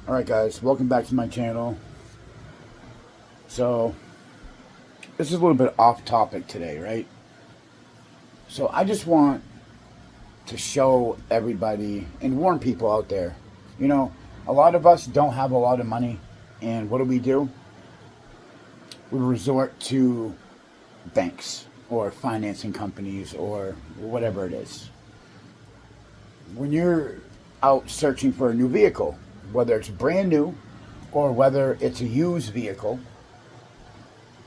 Alright guys, welcome back to my channel. So, this is a little bit off topic today, right? So I just want to show everybody and warn people out there. You know, a lot of us don't have a lot of money, and what do? We resort to banks or financing companies or whatever it is. When you're out searching for a new vehicle, whether it's brand new or whether it's a used vehicle,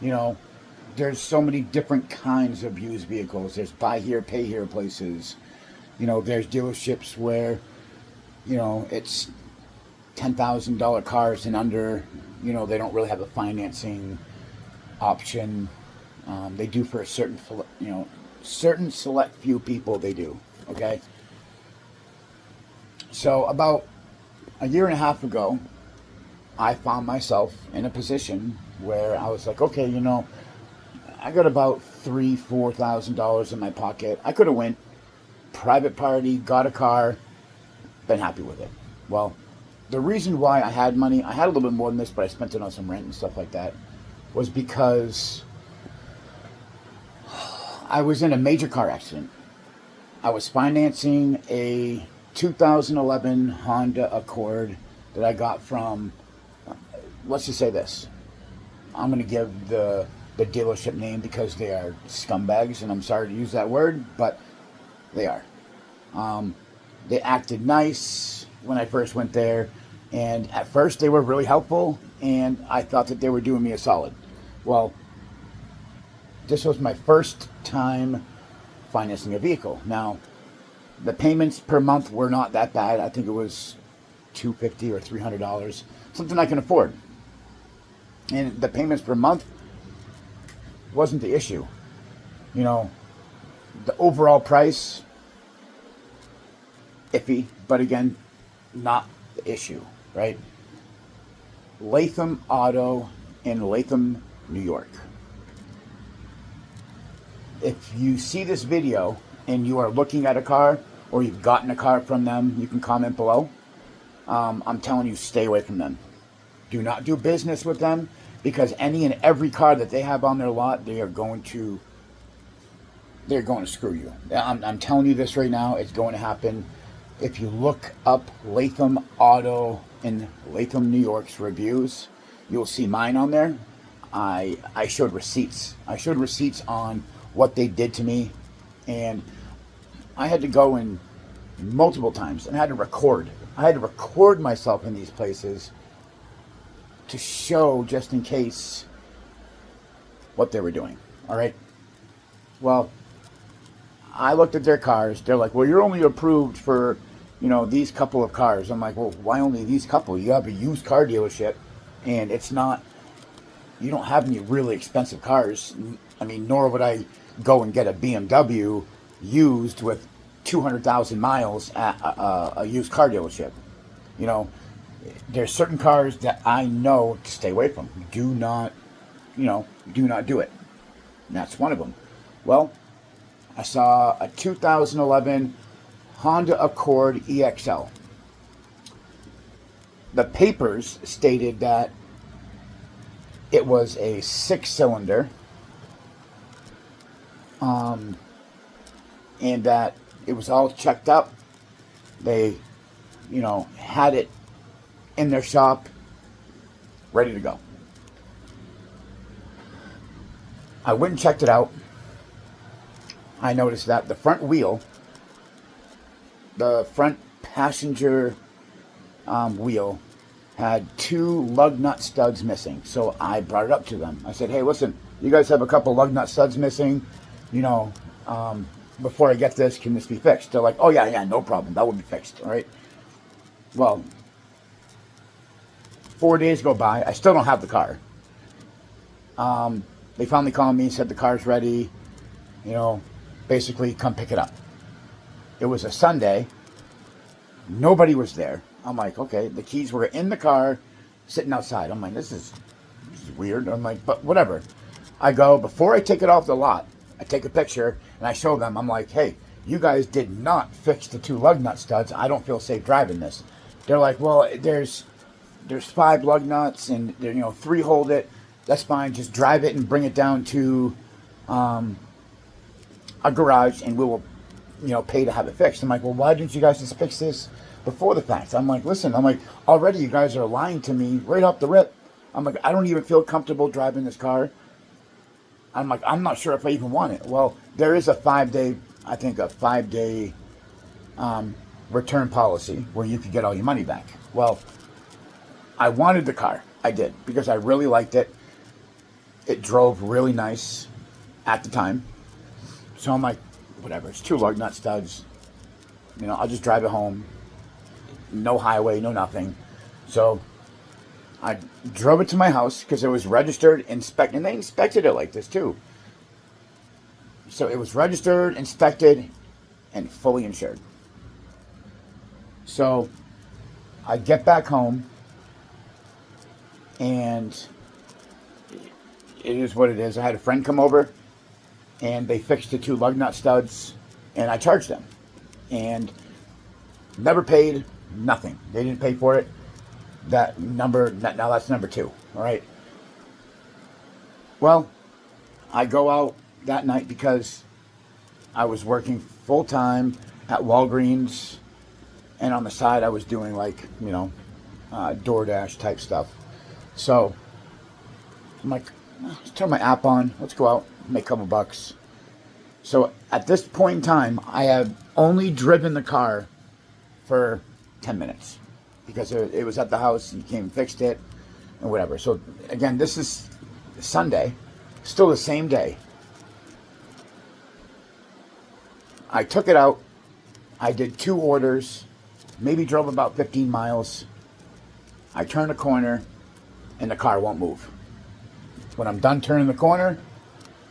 you know, there's so many different kinds of used vehicles. There's buy here, pay here places. You know, there's dealerships where, it's $10,000 cars and under. They don't really have a financing option. They do for a certain select few people. They do. Okay. So about a year and a half ago, I found myself in a position where I was like, okay, I got about $4,000 in my pocket. I could have went private party, got a car, been happy with it. Well, the reason why I had money, I had a little bit more than this, but I spent it on some rent and stuff like that, was because I was in a major car accident. I was financing a 2011 Honda Accord that I got from, let's just say this. I'm going to give the dealership name because they are scumbags, and I'm sorry to use that word, but they are. They acted nice when I first went there, and at first they were really helpful, and I thought that they were doing me a solid. Well, this was my first time financing a vehicle. Now, the payments per month were not that bad. I think it was $250 or $300, something I can afford. And the payments per month wasn't the issue. The overall price, iffy, but again, not the issue, right? Latham Auto in Latham, New York. If you see this video and you are looking at a car or you've gotten a car from them, you can comment below. I'm telling you, stay away from them. Do not do business with them, because any and every car that they have on their lot, they're going to screw you. I'm telling you this right now. It's going to happen. If you look up Latham Auto in Latham, New York's reviews, you'll see mine on there. I showed receipts. I showed receipts on what they did to me, and I had to go in multiple times and I had to record. I had to record myself in these places to show, just in case, what they were doing. All right. Well, I looked at their cars. They're like, well, you're only approved for, these couple of cars. I'm like, well, why only these couple? You have a used car dealership, and it's not, you don't have any really expensive cars. I mean, nor would I go and get a BMW used with 200,000 miles at a used car dealership. There's certain cars that I know to stay away from. Do not do it. And that's one of them. Well, I saw a 2011 Honda Accord EXL. The papers stated that it was a 6-cylinder, and that it was all checked up. They, had it in their shop, ready to go. I went and checked it out. I noticed that the front wheel, the front passenger wheel, had 2 lug nut studs missing. So I brought it up to them. I said, hey, listen, you guys have a couple lug nut studs missing. Before I get this, can this be fixed? They're like, oh, yeah, no problem. That will be fixed. All right. Well, 4 days go by. I still don't have the car. They finally called me and said the car's ready. Basically, come pick it up. It was a Sunday. Nobody was there. I'm like, okay. The keys were in the car, sitting outside. I'm like, this is weird. I'm like, but whatever. I go, before I take it off the lot, I take a picture and I show them. I'm like, hey, you guys did not fix the 2 lug nut studs. I don't feel safe driving this. They're like, well, there's there's 5 lug nuts, and 3 hold it. That's fine. Just drive it and bring it down to a garage, and we will, pay to have it fixed. I'm like, well, why didn't you guys just fix this before the fact? I'm like, listen, already you guys are lying to me right off the rip. I'm like, I don't even feel comfortable driving this car. I'm like, I'm not sure if I even want it. Well, there is a 5-day, I think a 5-day return policy where you could get all your money back. Well, I wanted the car. I did, because I really liked it. It drove really nice at the time. So I'm like, whatever, it's 2 lug nut studs. I'll just drive it home. No highway, no nothing. So I drove it to my house because it was registered, inspected, and they inspected it like this too. So it was registered, inspected, and fully insured. So I get back home, and it is what it is. I had a friend come over, and they fixed the 2 lug nut studs, and I charged them. And never paid, nothing. They didn't pay for it. That number, now that's number 2, all right? Well, I go out that night because I was working full-time at Walgreens, and on the side I was doing DoorDash type stuff. So I'm like, let's turn my app on, let's go out, make a couple bucks. So at this point in time, I have only driven the car for 10 minutes because it was at the house, and came and fixed it and whatever. So again, this is Sunday, still the same day. I took it out, I did 2 orders, maybe drove about 15 miles. I turn a corner, and the car won't move. When I'm done turning the corner,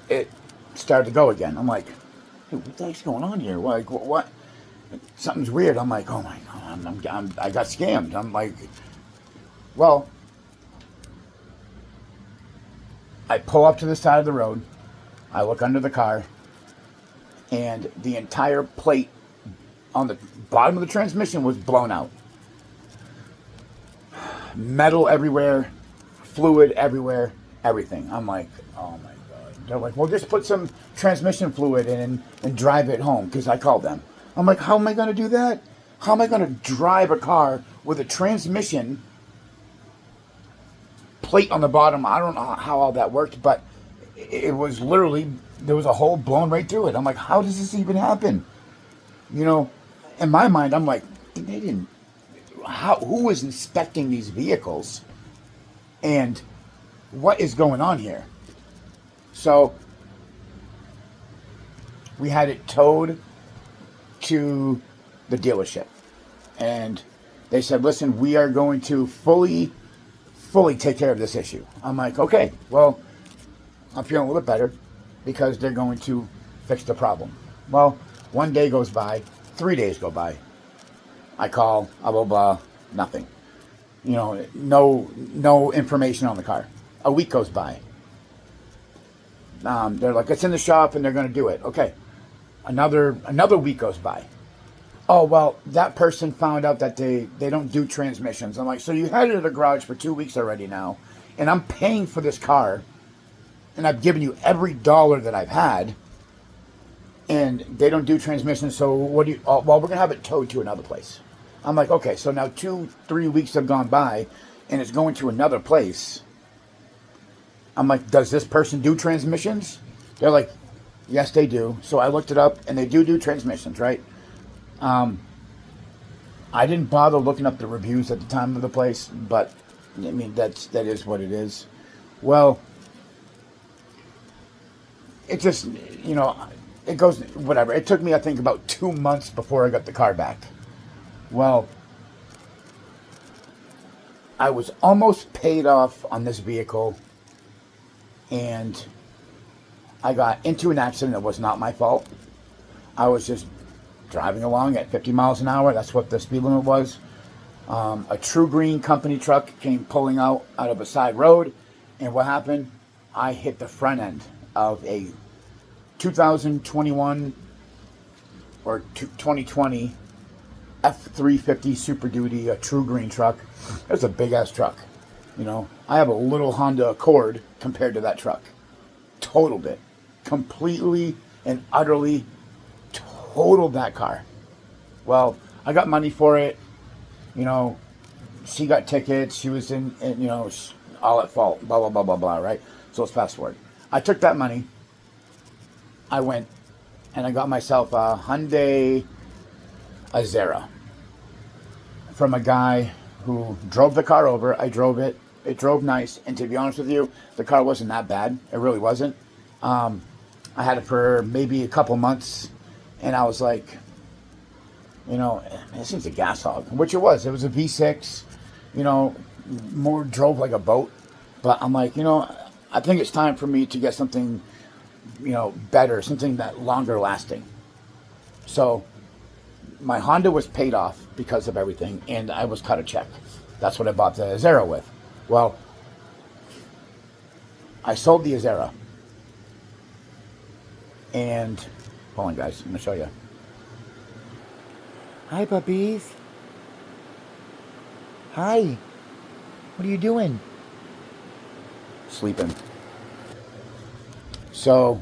it started to go again. I'm like, dude, what the heck's going on here? Like, what? Something's weird. I'm like, oh my God, I got scammed. I'm like, well, I pull up to the side of the road. I look under the car, and the entire plate on the bottom of the transmission was blown out. Metal everywhere, fluid everywhere, everything. I'm like, oh my God. They're like, well, just put some transmission fluid in and drive it home, because I called them. I'm like, how am I going to do that? How am I going to drive a car with a transmission plate on the bottom? I don't know how all that worked, but it was literally, there was a hole blown right through it. I'm like, how does this even happen? In my mind, I'm like, they didn't, who was inspecting these vehicles? And what is going on here? So we had it towed to the dealership, and they said, listen, we are going to fully take care of this issue. I'm like, okay, well, I'm feeling a little bit better because they're going to fix the problem. Well, 1 day goes by, 3 days go by. I call, blah, blah, blah, nothing. No information on the car. A week goes by. They're like, it's in the shop and they're going to do it. Okay. Another week goes by. Oh, well, that person found out that they don't do transmissions. I'm like, so you had it at the garage for 2 weeks already now, and I'm paying for this car, and I've given you every dollar that I've had, and they don't do transmissions, so what do you, well, we're going to have it towed to another place. I'm like, okay, so now 2-3 weeks have gone by, and it's going to another place. I'm like, does this person do transmissions? They're like, yes, they do. So I looked it up, and they do transmissions, right? I didn't bother looking up the reviews at the time of the place, but I mean, that is what it is. Well, it just, it goes, whatever. It took me, I think, about 2 months before I got the car back. Well, I was almost paid off on this vehicle, and I got into an accident that was not my fault. I was just driving along at 50 miles an hour. That's what the speed limit was. A True Green company truck came pulling out of a side road, and what happened? I hit the front end of a 2021 or 2020 F350 Super Duty, a true green truck. It was a big ass truck. You know, I have a little Honda Accord compared to that truck. Totaled it. Completely and utterly totaled that car. Well, I got money for it. You know, she got tickets. She was you know, all at fault. Blah, blah, blah, blah, blah, right? So let's fast forward. I took that money. I went and I got myself a Hyundai Azera from a guy who drove the car over. I drove it. It drove nice. And to be honest with you, the car wasn't that bad. It really wasn't. I had it for maybe a couple months. And I was like, you know, this thing's a gas hog, which it was. It was a V6, you know, more drove like a boat. But I'm like, you know, I think it's time for me to get something, you know, better, something that longer lasting. So my Honda was paid off because of everything, and I was cut a check. That's what I bought the Azera with. Well, I sold the Azera, and hold on, guys, I'm gonna show you. Hi, puppies. Hi. What are you doing? Sleeping. So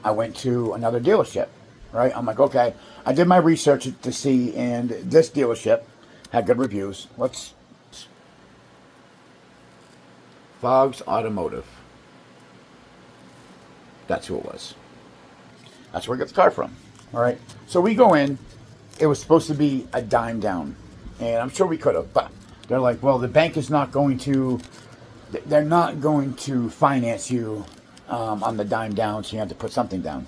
I went to another dealership, right? I'm like, okay. I did my research to see, and this dealership had good reviews. Fogg's Automotive. That's who it was. That's where I got the car from. All right. So we go in. It was supposed to be a dime down, and I'm sure we could have, but they're like, well, the bank is not going to. They're not going to finance you on the dime down, so you have to put something down.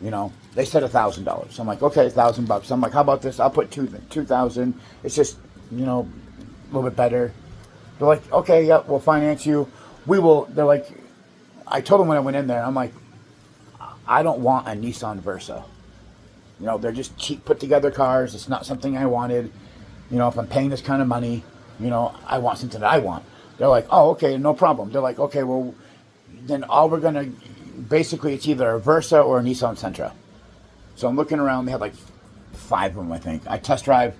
You know, they said $1,000. I'm like, okay, $1,000. I'm like, how about this? I'll put 2,000. It's just, you know, a little bit better. They're like, okay, yeah, we'll finance you. We will. They're like, I told them when I went in there, I'm like, I don't want a Nissan Versa. You know, they're just cheap put together cars. It's not something I wanted. You know, if I'm paying this kind of money, you know, I want something that I want. They're like, oh, okay, no problem. They're like, okay, well, then all we're going to, basically it's either a Versa or a Nissan Sentra. So I'm looking around. They had like 5 of them, I think. I test drive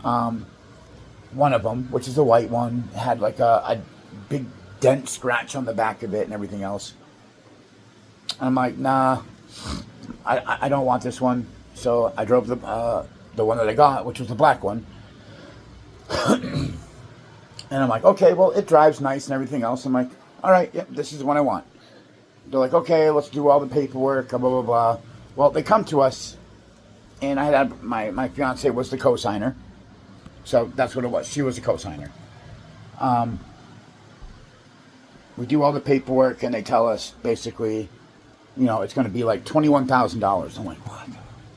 one of them, which is the white one. It had like a big dent scratch on the back of it and everything else. I'm like, nah, I don't want this one. So I drove the one that I got, which was the black one. And I'm like, okay, well, it drives nice and everything else. I'm like, all right, yep, this is the one I want. They're like, okay, let's do all the paperwork, blah, blah, blah. Well, they come to us, and I had my fiance was the co-signer. So that's what it was. She was the co-signer. We do all the paperwork, and they tell us, basically, you know, it's going to be like $21,000. I'm like, what?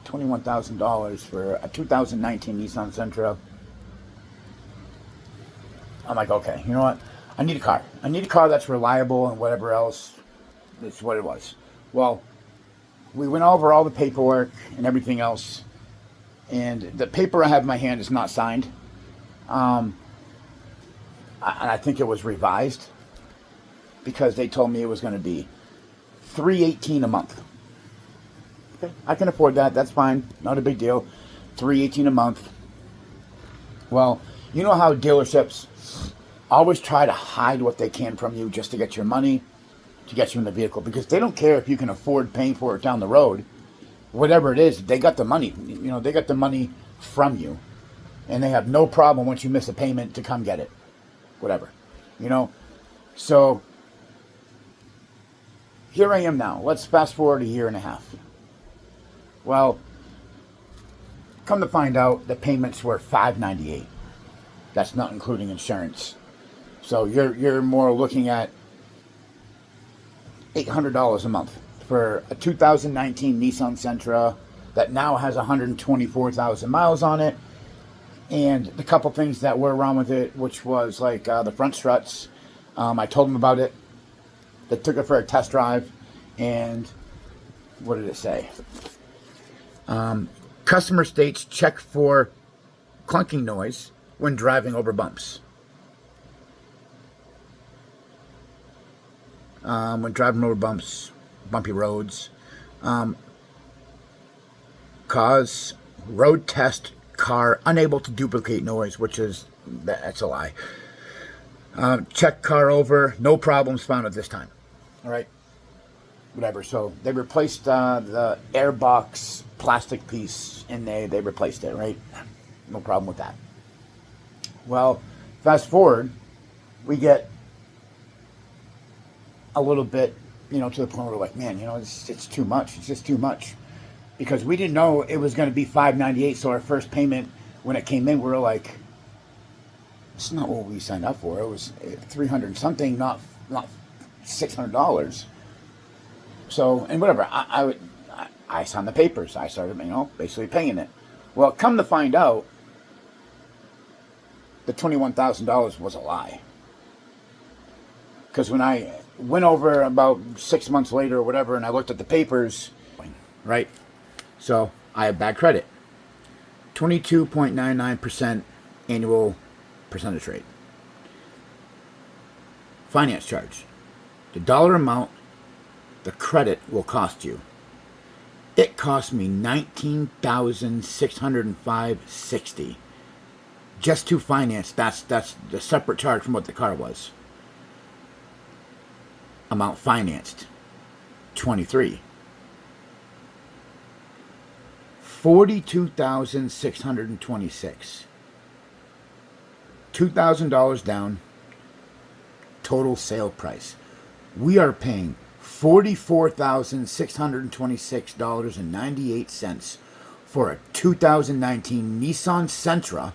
$21,000 for a 2019 Nissan Sentra. I'm like, okay, you know what? I need a car. I need a car that's reliable and whatever else. That's what it was. Well, we went over all the paperwork and everything else. And the paper I have in my hand is not signed. And I think it was revised because they told me it was going to be $318 a month. Okay, I can afford that. That's fine. Not a big deal. $318 a month. Well, you know how dealerships always try to hide what they can from you just to get your money, to get you in the vehicle, because they don't care if you can afford paying for it down the road. Whatever it is, they got the money. You know, they got the money from you, and they have no problem once you miss a payment to come get it. Whatever, you know. So here I am now. Let's fast forward a year and a half. Well, come to find out, the payments were $598. That's not including insurance. So you're more looking at $800 a month for a 2019 Nissan Sentra that now has 124,000 miles on it. And the couple things that were wrong with it, which was like the front struts. I told them about it. They took it for a test drive. And what did it say? Customer states check for clunking noise when driving over bumps. When driving over bumps, bumpy roads. cause road test car unable to duplicate noise, which is, that's a lie. Check car over, no problems found at this time. All right, whatever. So they replaced the airbox plastic piece, and they replaced it, right? No problem with that. Well, fast forward, we get a little bit, to the point where we're like, man, it's too much. It's just too much. Because we didn't know it was going to be $598. So our first payment, when it came in, we were like, it's not what we signed up for. It was $300 something, not $600. So, and whatever, I signed the papers. I started, basically paying it. Well, come to find out, the $21,000 was a lie. Because when I went over about 6 months later or whatever, and I looked at the papers, right? So I have bad credit. 22.99% annual percentage rate. Finance charge. The dollar amount the credit will cost you. It cost me $19,605.60 just to finance. That's the separate charge from what the car was. Amount financed, 23. $42,626. $2,000 down. Total sale price. We are paying $44,626.98 for a 2019 Nissan Sentra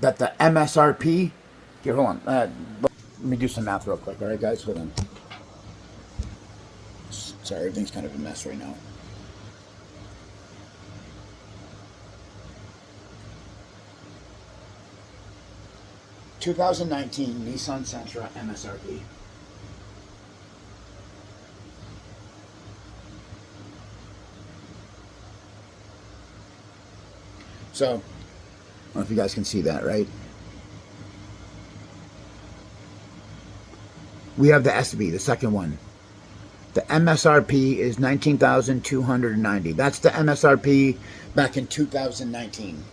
that the MSRP. Here, hold on. Let me do some math real quick. All right, guys, hold on. Sorry, everything's kind of a mess right now. (2019) Nissan Sentra MSRP. So, I don't know if you guys can see that, right? We have the SB, the second one. The MSRP is $19,290. That's the MSRP back in 2019.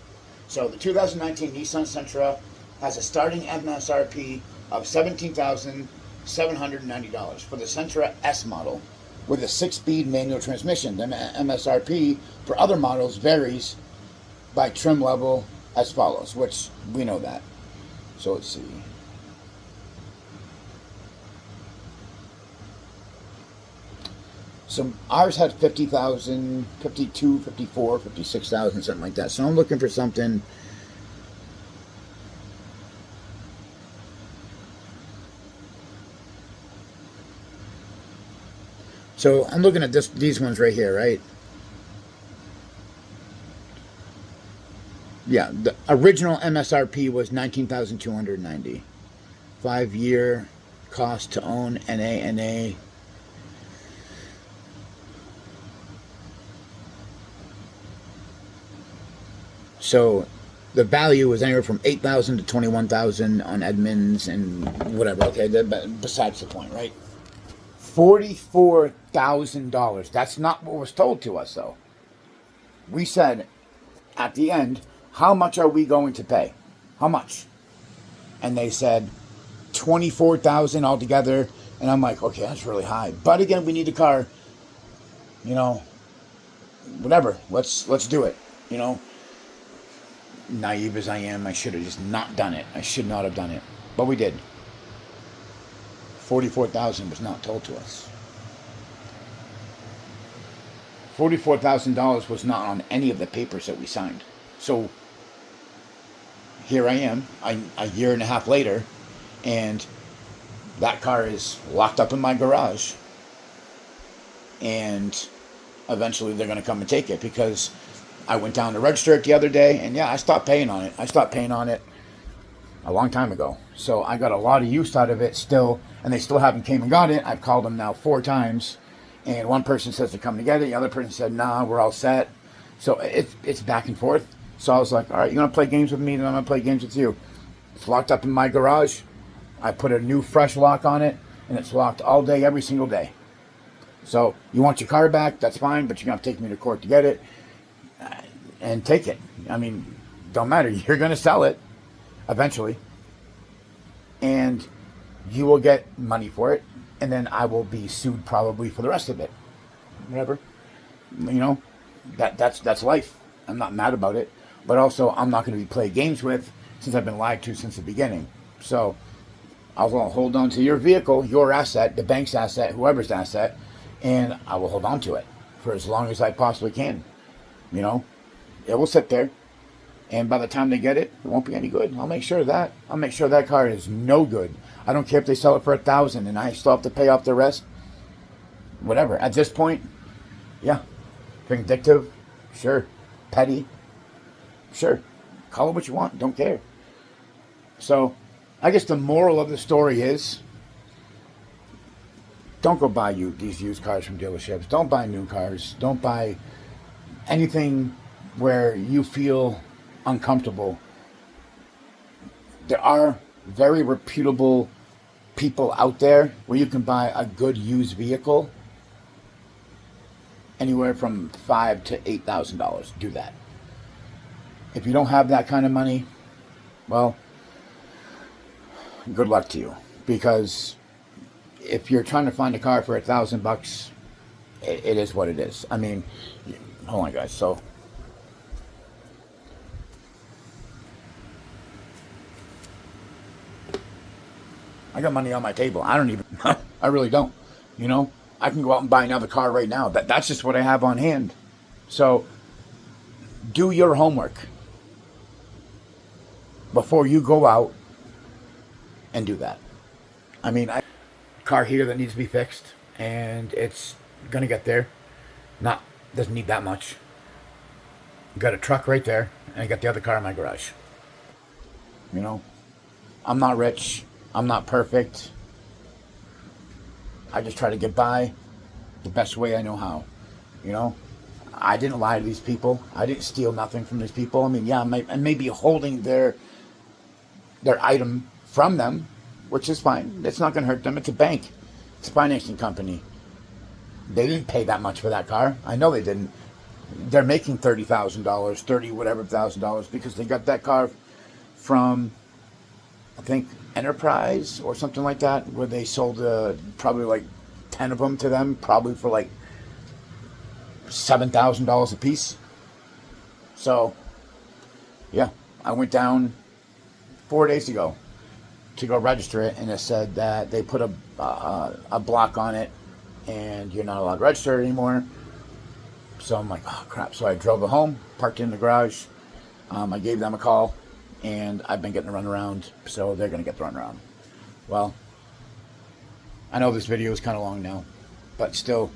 So the 2019 Nissan Sentra has a starting MSRP of $17,790 for the Sentra S model with a 6-speed manual transmission. The MSRP for other models varies by trim level as follows, which we know that. So let's see. So ours had 50,000, 52, 54, 56,000, something like that. So I'm looking for something. So I'm looking at these ones right here, right? Yeah, the original MSRP was $19,290. 5-year cost to own, NA. So the value was anywhere from $8,000 to $21,000 on Edmunds and whatever. Okay, but besides the point, right? $44,000. That's not what was told to us, though. We said at the end, how much are we going to pay? How much? And they said $24,000 altogether. And I'm like, okay, that's really high. But again, we need a car. Whatever. Let's do it. Naive as I am, I should have just not done it. I should not have done it. But we did. $44,000 was not told to us. $44,000 was not on any of the papers that we signed. So here I am, a year and a half later, and that car is locked up in my garage. And eventually they're going to come and take it because I went down to register it the other day, and yeah, I stopped paying on it. I stopped paying on it a long time ago. So I got a lot of use out of it still, and they still haven't came and got it. I've called them now 4 times, and one person says they're coming together. The other person said, nah, we're all set. So it's back and forth. So I was like, all right, you're going to play games with me, then I'm going to play games with you. It's locked up in my garage. I put a new fresh lock on it, and it's locked all day, every single day. So you want your car back, that's fine, but you're going to have to take me to court to get it. and take it. I mean, don't matter. You're going to sell it eventually, and you will get money for it, and then I will be sued probably for the rest of it. Whatever, you know, that's life. I'm not mad about it, but also I'm not going to be played games with since I've been lied to since the beginning. So I will hold on to your vehicle, your asset, the bank's asset, whoever's asset, and I will hold on to it for as long as I possibly can. You know, it will sit there, and by the time they get it, it won't be any good. I'll make sure of that. I'll make sure that car is no good. I don't care if they sell it for $1,000 and I still have to pay off the rest. Whatever. At this point, yeah, vindictive, sure, petty, sure, call it what you want. Don't care. So, I guess the moral of the story is, don't go buy these used cars from dealerships. Don't buy new cars. Don't buy anything where you feel uncomfortable. There are very reputable people out there where you can buy a good used vehicle anywhere from $5,000 to $8,000. Do that. If you don't have that kind of money, well, good luck to you. Because if you're trying to find a car for $1,000, it is what it is. I mean, hold on, guys. So, I got money on my table. I don't even, I really don't. You know, I can go out and buy another car right now. That's just what I have on hand. So, do your homework before you go out and do that. I mean, I car here that needs to be fixed, and it's gonna get there. Doesn't need that much. Got a truck right there, and I got the other car in my garage. You know, I'm not rich. I'm not perfect. I just try to get by the best way I know how. You know, I didn't lie to these people. I didn't steal nothing from these people. I mean, yeah, I may be holding their item from them, which is fine. It's not going to hurt them. It's a bank. It's a financing company. They didn't pay that much for that car. I know they didn't. They're making $30,000, 30 whatever $1,000 because they got that car from, I think, Enterprise or something like that, where they sold probably like 10 of them to them, probably for like $7,000 a piece. So, yeah, I went down 4 days ago to go register it, and it said that they put a block on it, and you're not allowed to register it anymore. So I'm like, oh crap. So I drove it home, parked it in the garage. I gave them a call, and I've been getting the runaround, so they're going to get the runaround. Well, I know this video is kind of long now, but still,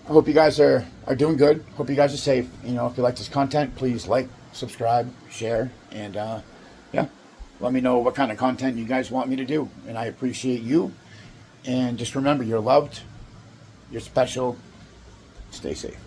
I hope you guys are doing good. Hope you guys are safe. You know, if you like this content, please like, subscribe, share, and yeah, let me know what kind of content you guys want me to do. And I appreciate you. And just remember, you're loved, you're special, stay safe.